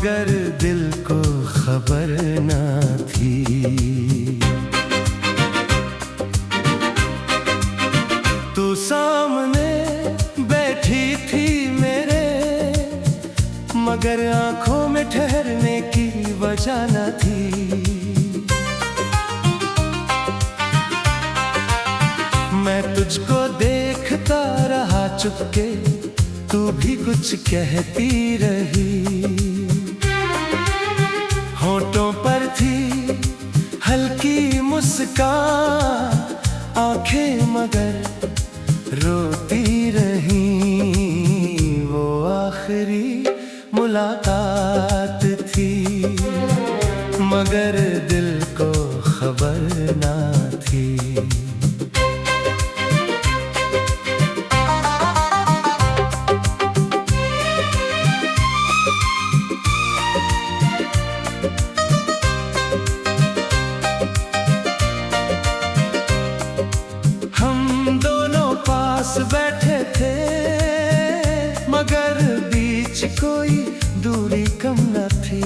मगर दिल को खबर ना थी। तू सामने बैठी थी मेरे, मगर आंखों में ठहरने की वजह न थी। मैं तुझको देखता रहा चुपके, तू भी कुछ कहती रही। होठों पर थी हल्की मुस्कान, आंखें मगर रोती रही। वो आखिरी मुलाकात थी, मगर दिल को खबर ना थी। हम दोनों पास बैठे थे, मगर बीच कोई दूरी कम न थी।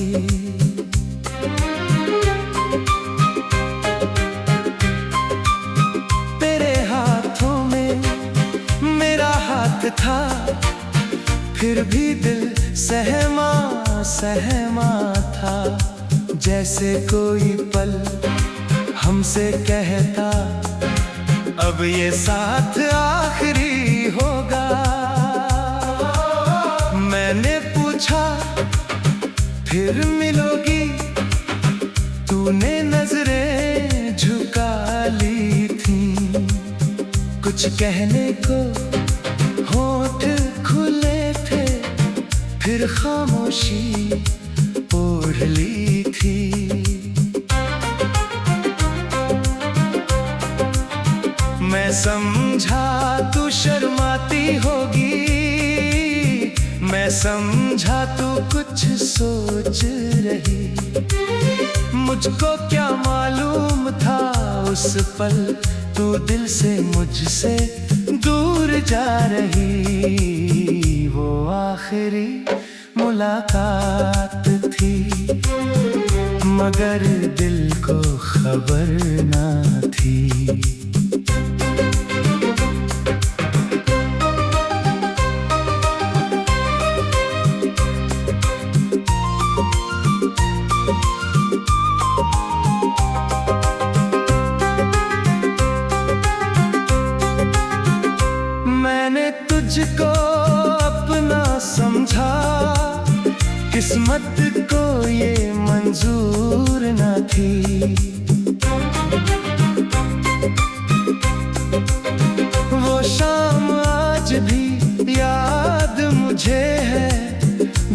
तेरे हाथों में मेरा हाथ था, फिर भी दिल सहमा सहमा था। जैसे कोई पल हमसे कहता, अब ये साथ आखिरी होगा। मैंने पूछा, फिर मिलोगी? तूने नजरें झुका ली थी। कुछ कहने को होठ खुले थे, फिर खामोशी ओढ़ ली थी। मैं समझा तू शर्माती होगी, मैं समझा तू कुछ सोच रही। मुझको क्या मालूम था उस पल, तू दिल से मुझसे दूर जा रही। वो आखिरी मुलाकात थी, मगर दिल को खबर ना थी। मैंने तुझको अपना समझा, किस्मत को ये मंजूर न थी। वो शाम आज भी याद मुझे है,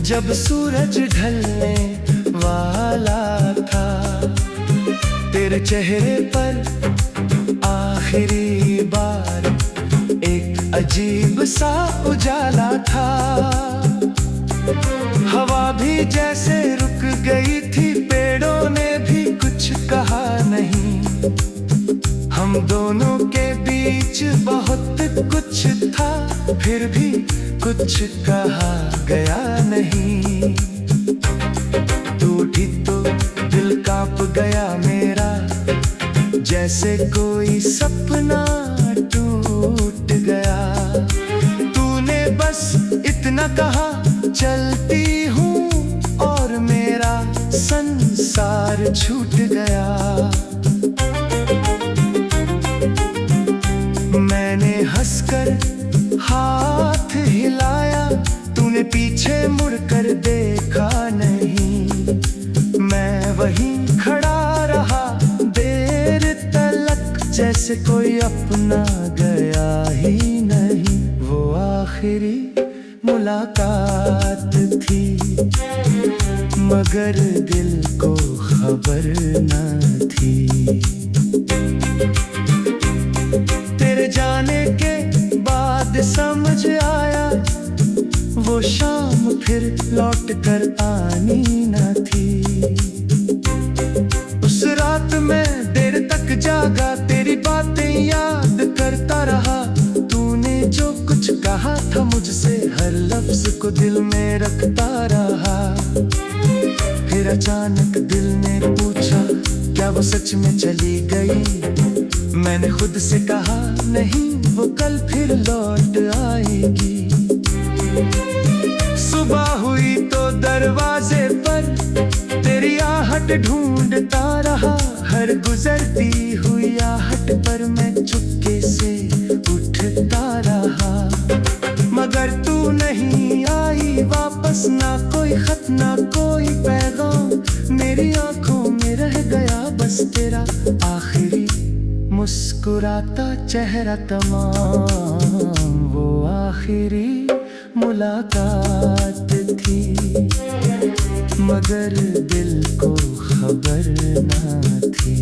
जब सूरज ढलने वाला था। तेरे चेहरे पर आखिरी बार एक अजीब सा उजाला था। हवा भी जैसे रुक गई थी, पेड़ों ने भी कुछ कहा नहीं। हम दोनों के बीच बहुत कुछ था, फिर भी कुछ कहा गया नहीं। टूटी तो दिल कांप गया मेरा, जैसे कोई सपना टूट गया। तूने बस इतना कहा, चलती हूँ, और मेरा संसार छूट गया। मैंने हंसकर हाथ हिलाया, तूने पीछे मुड़कर देखा नहीं। मैं वहीं खड़ा रहा देर तलक, जैसे कोई अपना गया ही नहीं। वो आखिरी मुलाकात थी, मगर दिल को खबर न थी। तेरे जाने के बाद समझ आया, वो शाम फिर लौट कर आनी न थी। उस रात मैं देर तक जागा, तेरी बातें याद करता रहा। तूने जो कुछ कहा था मुझसे, हर लफ्ज को दिल में रखता रहा। अचानक दिल ने पूछा, क्या वो सच में चली गई? मैंने खुद से कहा नहीं, वो कल फिर लौट आएगी। सुबह हुई तो दरवाजे पर तेरी आहट ढूंढता रहा। हर गुजरती हुई आहट पर मैं चुपके से उठता रहा, मगर तू नहीं आई वापस। ना कोई खत ना कोई पैगाम, मेरी आंखों में रह गया बस तेरा आखिरी मुस्कुराता चेहरा तमाम। वो आखिरी मुलाकात थी, मगर दिल को खबर ना थी।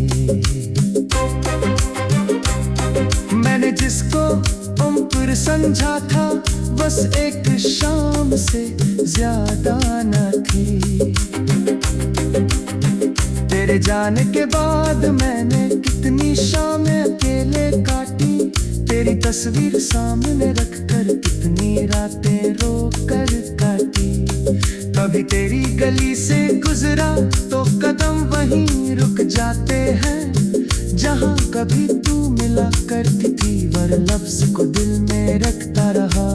मैंने जिसको उम्र समझा था, बस एक शाम से ज्यादा न थी। तेरे जाने के बाद मैंने कितनी शामें अकेले काटी, तेरी तस्वीर सामने रखकर कितनी रातें रोकर काटी। कभी तेरी गली से गुजरा तो कदम वहीं रुक जाते हैं जहां कभी तू मिला करती थी। वर लफ्ज को दिल में रखता रहा।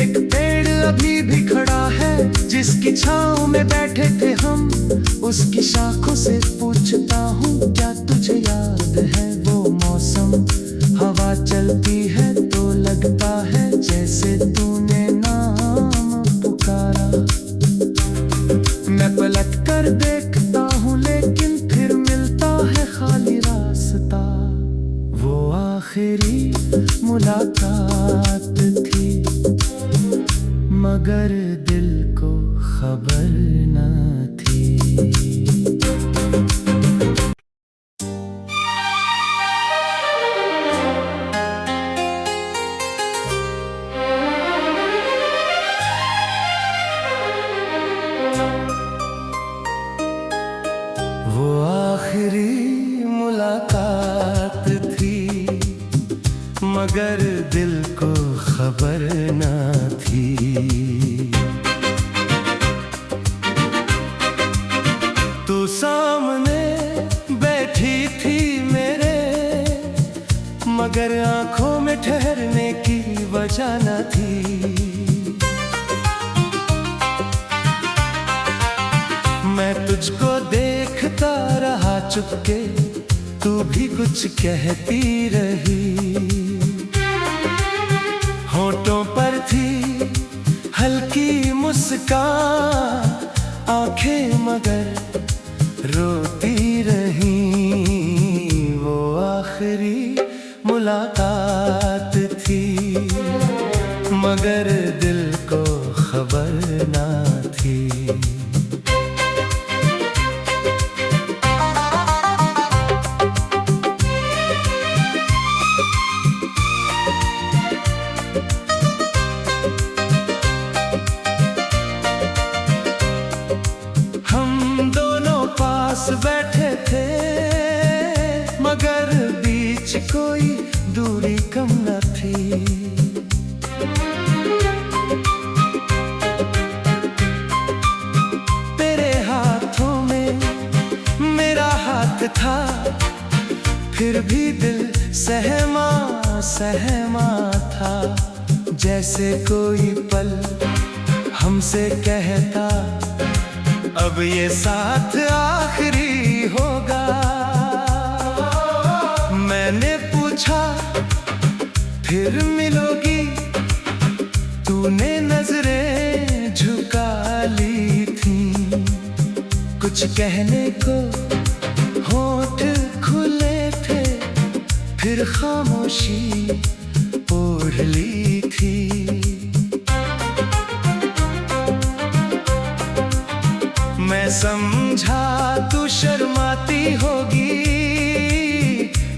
एक पेड़ अभी भी खड़ा है जिसकी छांव में बैठे थे हम, उसकी शाखों से पूछता हूँ क्या तुझे याद है वो मौसम? हवा चलती है तो लगता है जैसे तूने नाम पुकारा। मैं पलट कर देखता हूँ लेकिन फिर मिलता है खाली रास्ता। वो आखिरी मुलाकात थी, मगर दिल को खबर न थी। वो आखिरी मुलाकात थी, मगर दिल को खबर न थी। तू सामने बैठी थी मेरे, मगर आंखों में ठहरने की वजह न थी। मैं तुझको देखता रहा चुपके, तू भी कुछ कहती रही। होठों पर थी हल्की मुस्कान, आंखें मगर रोती रही। वो आखिरी मुलाकात थी, मगर दिल को खबर ना थी। बैठे थे मगर बीच कोई दूरी कम न थी। तेरे हाथों में मेरा हाथ था, फिर भी दिल सहमा सहमा था। जैसे कोई पल हमसे कहता अब ये साथ आखिरी होगा। मैंने पूछा फिर मिलोगी, तूने नजरें झुका ली थी। कुछ कहने को होठ खुले थे, फिर खामोशी ओढ़ ली थी। मैं समझा तू शर्माती होगी,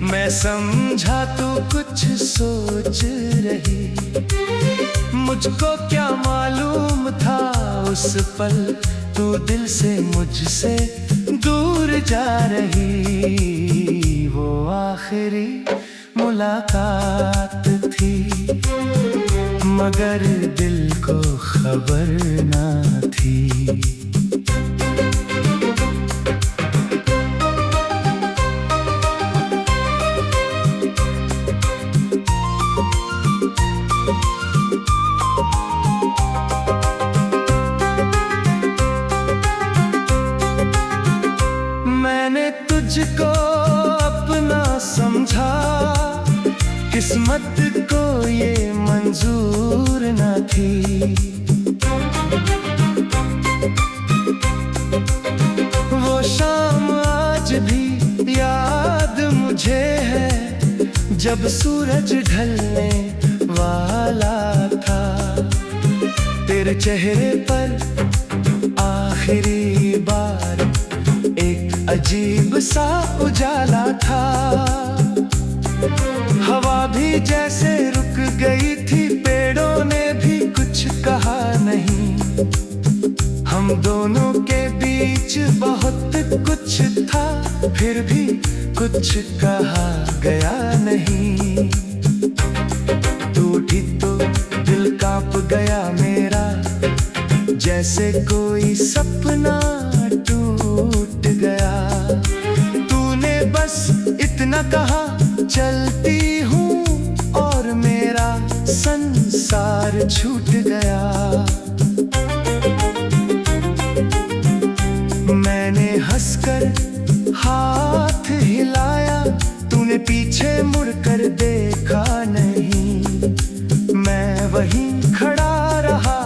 मैं समझा तू कुछ सोच रही। मुझको क्या मालूम था उस पल तू दिल से मुझसे दूर जा रही। वो आखिरी मुलाकात थी, मगर दिल को खबर ना थी। मैंने तुझको अपना समझा, किस्मत को ये मंजूर न थी। वो शाम आज भी याद मुझे है, जब सूरज ढलने वाला था। तेरे चेहरे पर आखिरी बार एक अजीब सा उजाला था। हवा भी जैसे रुक गई थी, पेड़ों ने भी कुछ कहा नहीं। हम दोनों के बीच बहुत कुछ था, फिर भी कुछ कहा गया नहीं। टूटी तो दिल कांप गया मेरा, जैसे कोई सपना टूट गया। तूने बस इतना कहा, चलती हूँ, और मेरा संसार छूट गया। मैंने हंसकर हाथ हिलाया, तूने पीछे मुड़कर देखा नहीं। मैं वहीं खड़ा रहा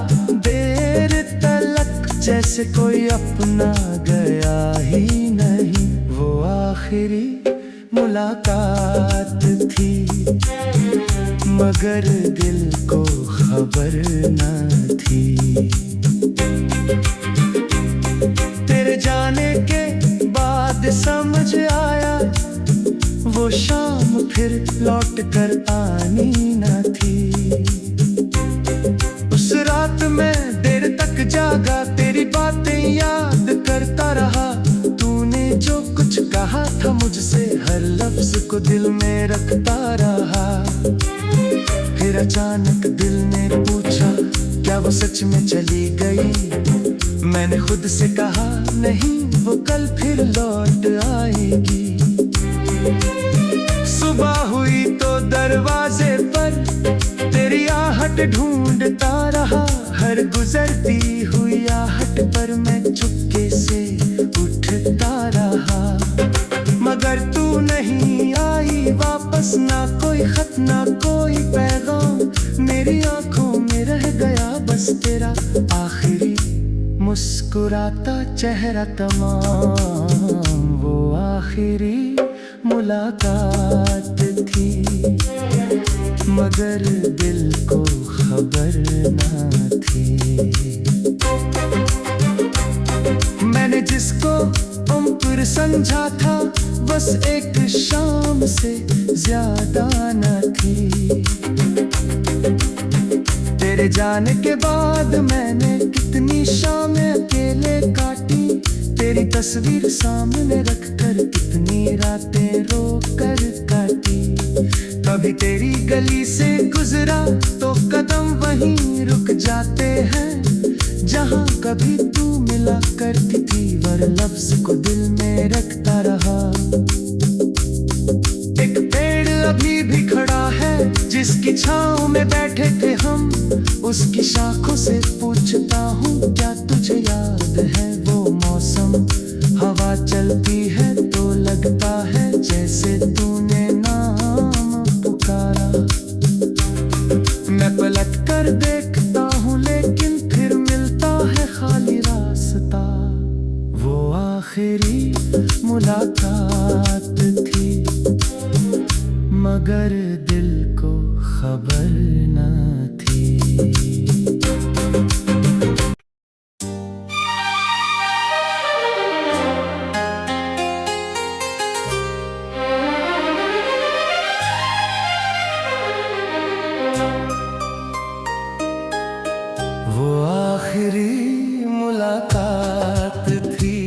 देर तलक, जैसे कोई अपना गया ही नहीं। वो आखिरी मुलाकात थी, मगर दिल को खबर न थी। तेरे जाने के बाद समझ आया, वो शाम फिर लौट कर आनी न थी। उस रात मैं देर तक जागा, तेरी बातें याद करता रहा। तूने जो कुछ कहा था मुझसे, हर लफ्ज को दिल में रखता रहा। फिर अचानक दिल ने पूछा, क्या वो सच में चली गई? मैंने खुद से कहा, नहीं, वो कल फिर लौट आएगी। सुबह हुई तो दरवाजे पर तेरी आहट ढूंढता रहा। हर गुजरती हुई आहट पर मैं चुपके से उठता रहा, मगर तू नहीं आई वापस। ना कोई खत, ना कोई पैगाम, मेरी आंखों में रह गया बस तेरा आखिरी मुस्कुराता चेहरा तमाम। वो आखिरी मुलाकात थी, मगर दिल को खबर न थी। मैंने जिसको उम्र समझा था, बस एक शाम से ज्यादा न थी। तेरे जाने के बाद मैंने कितनी शामें अकेले काटी, तेरी तस्वीर सामने रखकर कितनी रातें रोकर काटी। कभी तेरी गली से गुजरा तो कदम वहीं रुक जाते हैं, जहाँ कभी तू मिला करती थी। वर लफ्ज को दिल में रखता रहा। एक पेड़ अभी भी खड़ा है, जिसकी छांव में बैठे थे हम। उसकी शाखों से पूछता हूँ, क्या तुझे याद है वो मौसम? हवा चलती है तो लगता है जैसे तूने नाम पुकारा। मैं पलट कर देखता हूँ, लेकिन फिर मिलता है खाली रास्ता। वो आखिरी मुलाकात थी, मगर दिल को खबर न थी। वो आखिरी मुलाकात थी,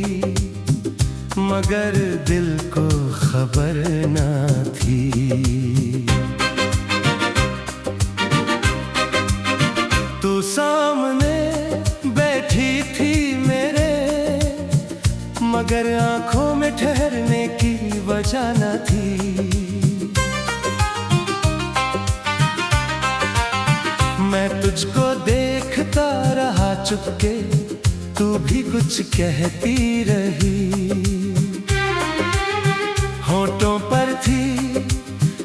मगर दिल को खबर न थी। तू सामने बैठी थी मेरे, मगर आंखों में ठहरने की वजह न थी। तुझको देखता रहा चुपके, तू भी कुछ कहती रही। होठों पर थी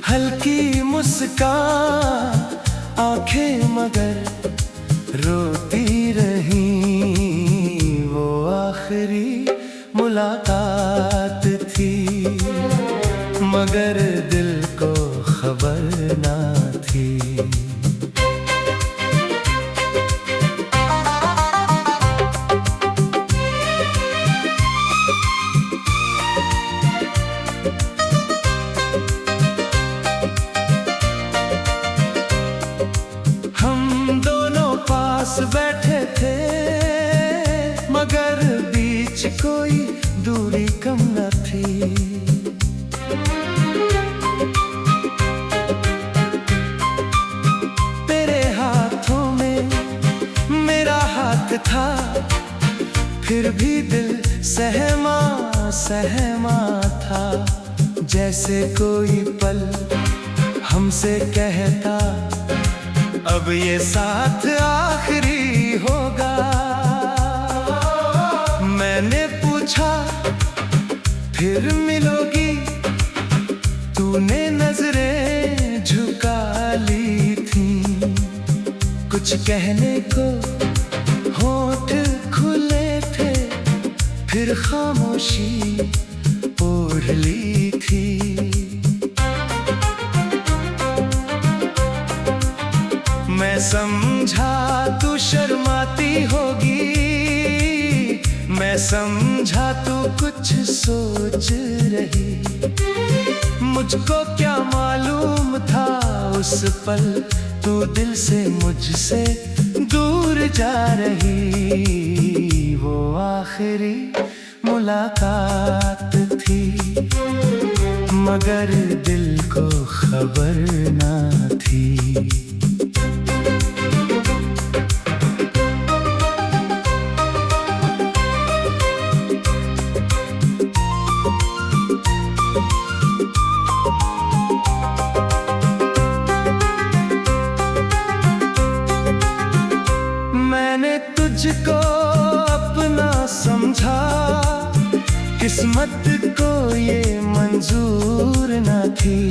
हल्की मुस्कान, आंखें मगर रोती रही। वो आखिरी मुलाकात थी, मगर दिल को खबर ना थी। हम दोनों पास बैठे थे, मगर बीच कोई दूरी कम न थी। तेरे हाथों में मेरा हाथ था, फिर भी दिल सहमा सहमा था। जैसे कोई पल हमसे कहता, अब ये साथ आखिरी होगा। मैंने पूछा, फिर मिलोगी? तूने नजरें झुका ली थी। कुछ कहने को होठ खुले थे, फिर खामोशी ओढ़ ली थी। मैं समझा तू शर्माती होगी, मैं समझा तू कुछ सोच रही। मुझको क्या मालूम था उस पल, तू दिल से मुझसे दूर जा रही। वो आखिरी मुलाकात थी, मगर दिल को खबर ना थी। मैंने तुझको अपना समझा, किस्मत को ये मंजूर न थी।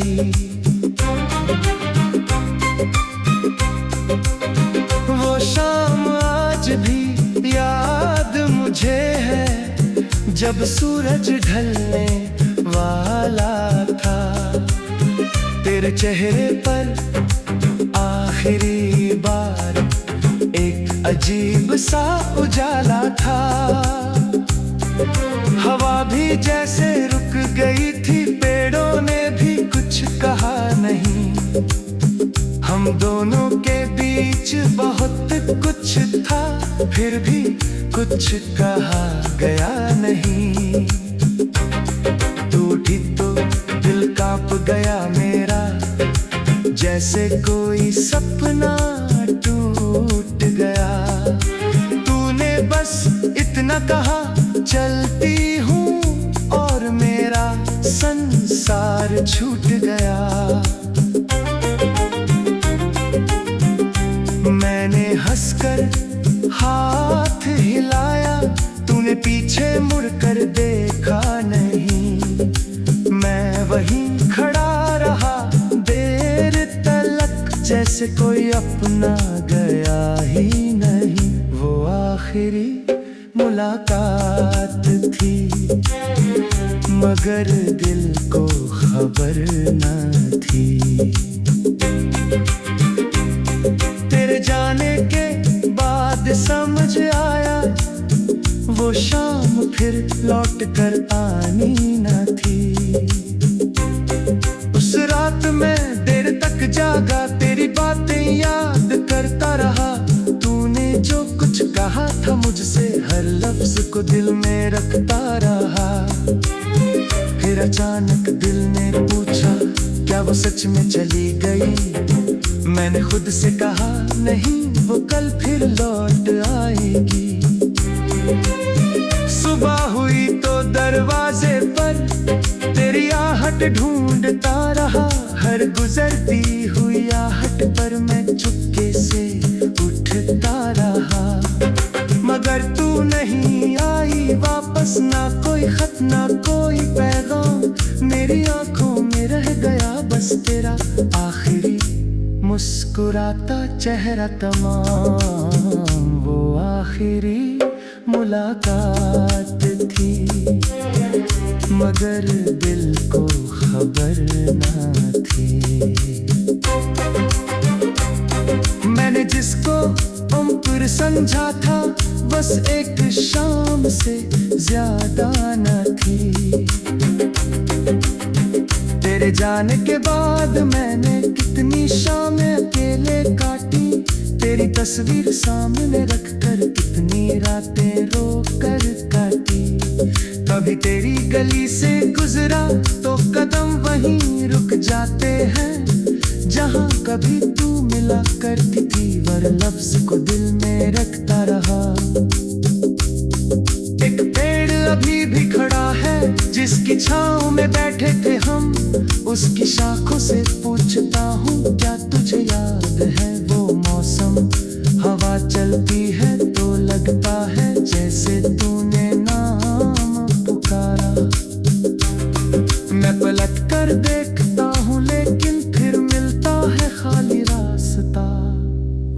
वो शाम आज भी याद मुझे है, जब सूरज ढलने वाला था। तेरे चेहरे पर आखिरी बार एक अजीब सा उजाला था। हवा भी जैसे रुक गई थी, पेड़ों ने भी कुछ कहा नहीं। हम दोनों के बीच बहुत कुछ था, फिर भी कुछ कहा गया नहीं। टूटी तो दिल कांप गया मेरा, जैसे कोई सपना टूट गया। तूने बस इतना कहा, चलती हूँ, और मेरा संसार छूट गया। मैंने हंसकर हाथ हिलाया, तूने पीछे मुड़कर देखा नहीं। मैं वहीं खड़ा रहा देर तलक, जैसे कोई अपना गया ही नहीं। वो आखिरी मुलाकात थी, मगर दिल को खबर न थी। तेरे जाने के बाद समझ आया, वो शाम फिर लौट कर आनी न थी। उस रात मैं देर तक जागा, तेरी बातें याद करता रहा। तूने जो कुछ कहा था मुझसे, हर लफ्ज को दिल में रखता रहा। फिर अचानक दिल ने पूछा, क्या वो सच में चली गई? मैंने खुद से कहा, नहीं, वो कल फिर लौट आएगी। सुबह हुई तो दरवाजे पर तेरी आहट ढूंढता रहा। हर गुजरती हुई आहट पर मैं चुपके से उठ चेहरा तमाम। वो आखिरी मुलाकात थी, मगर दिल को खबर न थी। मैंने जिसको उम्र समझा था, बस एक शाम से ज्यादा न थी। तेरे जाने के बाद मैंने कितनी शामें अकेले काटी, तेरी तस्वीर सामने रखकर कितनी रातें रोकर काटी। कभी तेरी गली से गुजरा तो कदम वहीं रुक जाते हैं, जहां कभी तू मिला करती थी, वर लफ्ज को दिल में रखता रहा। एक पेड़ अभी भी खड़ा है, जिसकी छांव में बैठे थे हम, उसकी शाखों से पूछता हूँ, क्या तुझे याद है वो मौसम? हवा चलती है तो लगता है जैसे तूने नाम पुकारा। मैं पलट कर देखता हूँ, लेकिन फिर मिलता है खाली रास्ता।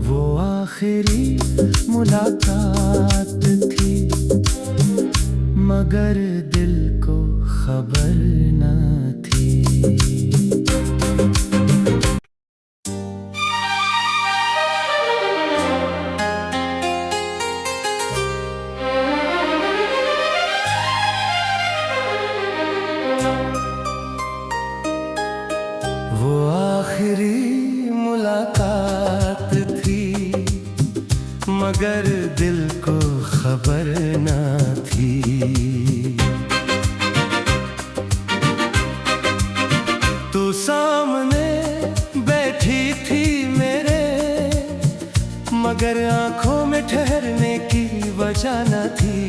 वो आखिरी मुलाकात थी, मगर दिल को खबर न थी। वो आखिरी मुलाकात थी, मगर दिल को खबर न थी। तू सामने बैठी थी मेरे, मगर आंखों में ठहरने की वजह न थी।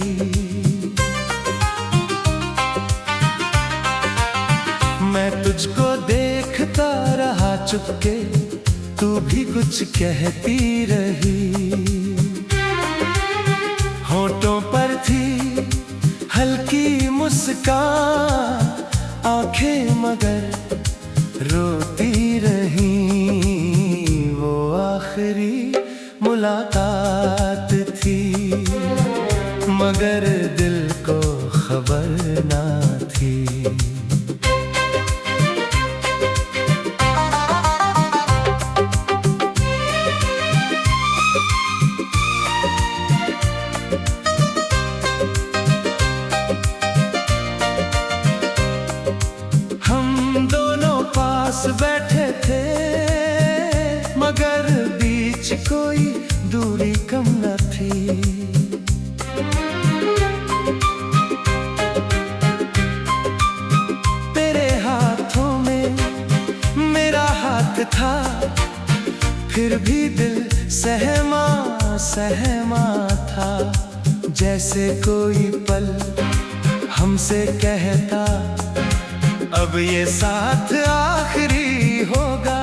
मैं तुझको देखता रहा चुपके, तू भी कुछ कहती रही। होठों पर थी हल्की मुस्कान, आंखें मगर रोती रही। वो आखिरी मुलाकात थी, मगर दिल को खबर न थी। बैठे थे, मगर बीच कोई दूरी कम न थी। तेरे हाथों में मेरा हाथ था, फिर भी दिल सहमा सहमा था। जैसे कोई पल हमसे कहता, अब ये साथ आखिरी होगा।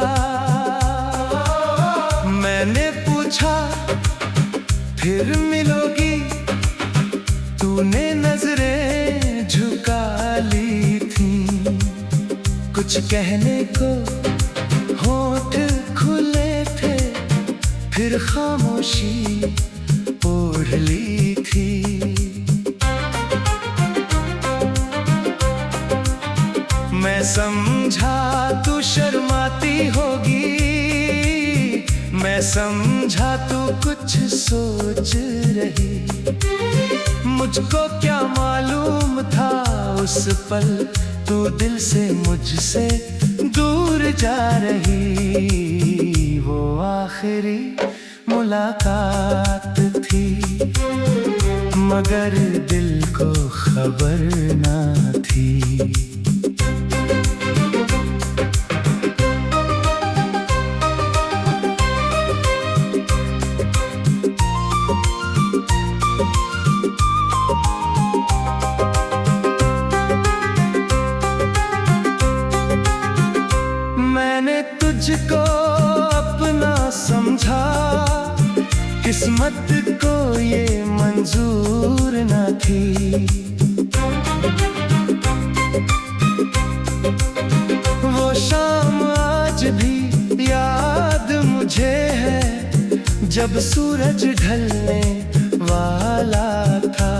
मैंने पूछा, फिर मिलोगी? तूने नजरें झुका ली थी। कुछ कहने को होठ खुले थे, फिर खामोशी ओढ़ ली थी। मैं समझा तू शर्माती होगी, मैं समझा तू कुछ सोच रही। मुझको क्या मालूम था उस पल, तू दिल से मुझसे दूर जा रही। वो आखिरी मुलाकात थी, मगर दिल को खबर न थी। मैंने तुझको अपना समझा, किस्मत को ये मंजूर न थी। वो शाम आज भी याद मुझे है, जब सूरज ढलने वाला था,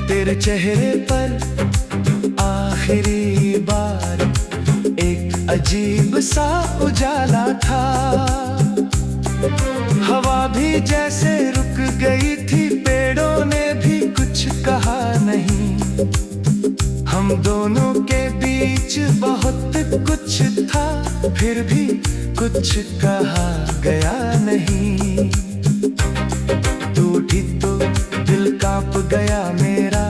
तेरे चेहरे पर आखिरी बार एक अजीब सा उजाला था। हवा भी जैसे रुक गई थी, पेड़ों ने भी कुछ कहा नहीं। हम दोनों के बीच बहुत कुछ था, फिर भी कुछ कहा गया नहीं। टूटी तो दिल कांप गया मेरा,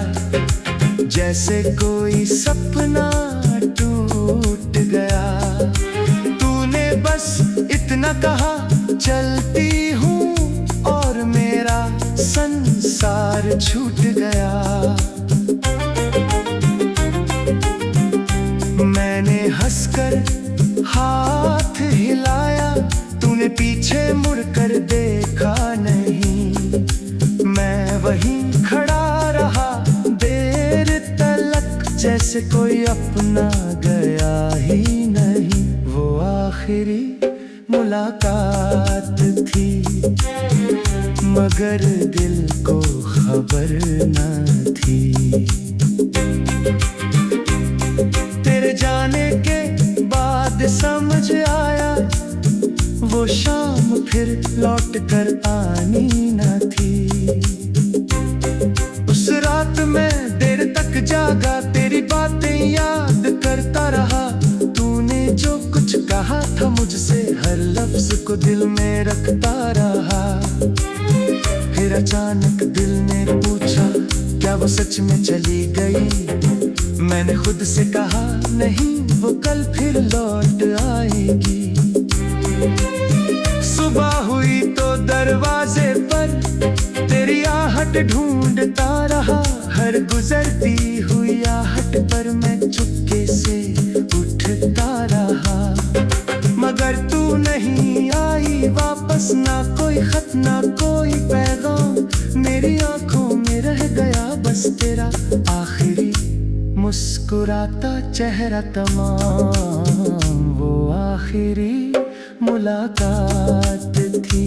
जैसे कोई सपना टूट गया। तूने बस इतना कहा, चलती हूँ, और मेरा संसार छूट गया। मैंने हंसकर हाथ हिलाया, तूने पीछे मुड़कर देखा नहीं। मैं वहीं खड़ा रहा देर तलक, जैसे कोई अपना गया ही नहीं। वो आखिरी मुलाकात थी, मगर दिल को खबर न थी। तेरे जाने के बाद समझ आया, वो शाम फिर लौट कर आनी न थी। उस रात मैं देर तक जागा, तेरी बातें याद करता रहा। तूने जो कुछ कहा था मुझसे, हर लफ्ज को दिल में रखता रहा। फिर अचानक दिल ने पूछा, क्या वो सच में चली गई? मैंने खुद से कहा, नहीं, वो कल फिर लौट आएगी। सुबह हुई तो दरवाजे पर तेरी आहट ढूंढता रहा। हर गुजरती हुई आहट पर मैं चुपके से उठता रहा, मगर तू नहीं आई वापस। ना कोई खत, ना कोई पैगाम, मेरी आंखों में रह गया बस तेरा आखिरी मुस्कुराता चेहरा तमाम। वो आखिरी मुलाकात थी,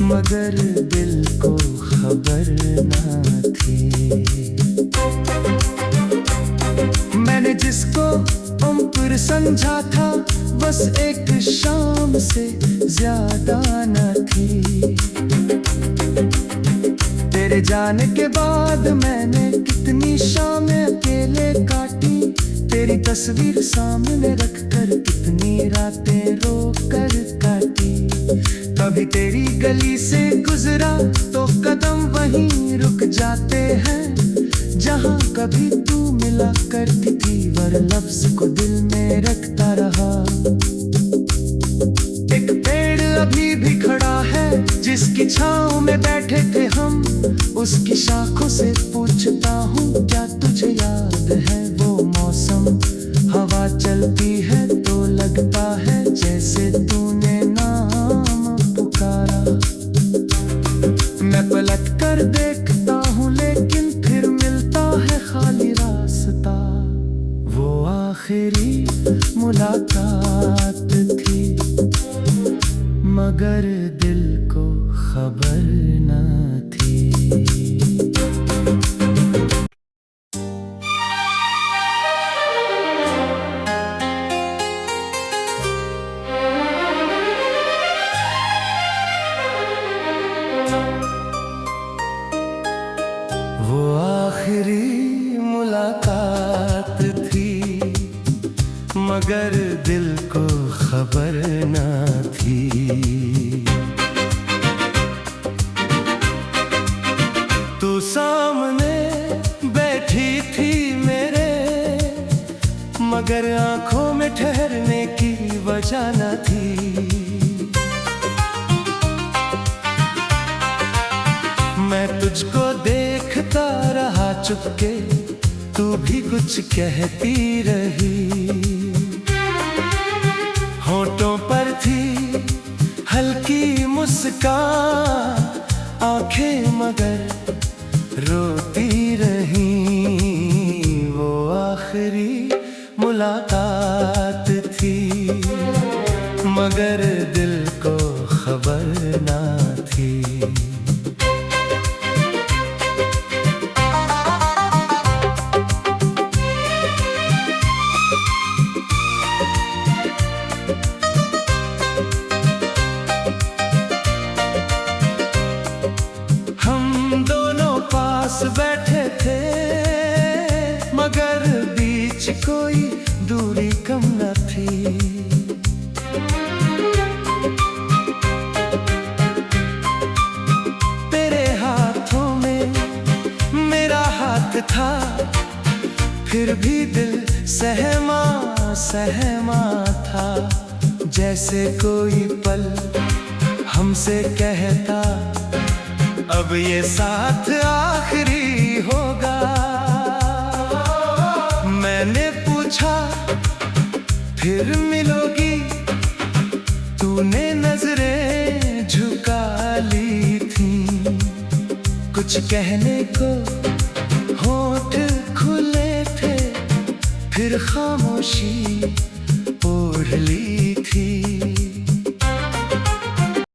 मगर दिल को खबर न थी। मैंने जिसको उम्र समझा था, बस एक शाम से ज्यादा न थी। तेरे जाने के बाद मैंने कितनी शामें अकेले काटी, तेरी तस्वीर सामने रखकर कितनी रातें रोकर काटी। कभी तेरी गली से गुजरा तो कदम वहीं रुक जाते हैं, जहाँ कभी तू मिला करती थी। वर लफ्ज को दिल में रखता रहा। एक पेड़ अभी भी खड़ा है, जिसकी छांव में बैठे थे हम। उसकी शाखों से पूछता हूँ, क्या तुझे याद है वो मौसम? हवा चलती है तो लगता है जैसे तूने नाम पुकारा। मैं पलट कर देखता हूँ, लेकिन फिर मिलता है खाली रास्ता। वो आखिरी मुलाकात थी, मगर दिल को खबर न थी। वो आखिरी मुलाकात थी, मगर दिल को खबर न थी। तू सामने बैठी थी मेरे, मगर आंखों में ठहरने की वजह न थी। मैं तुझको देखता रहा चुपके, तू भी कुछ कहती रही। होठों पर थी हल्की मुस्कान, आंखें मगर रोती रही। वो आखिरी मुलाकात थी, मगर दिल को खबर दूरी कम न थी। तेरे हाथों में मेरा हाथ था, फिर भी दिल सहमा सहमा था। जैसे कोई पल हमसे कहता अब ये साथ आखिरी होगा। मैंने पूछा फिर मिलोगी, तूने नजरें झुका ली थी। कुछ कहने को होठ खुले थे, फिर खामोशी ओढ़ ली थी।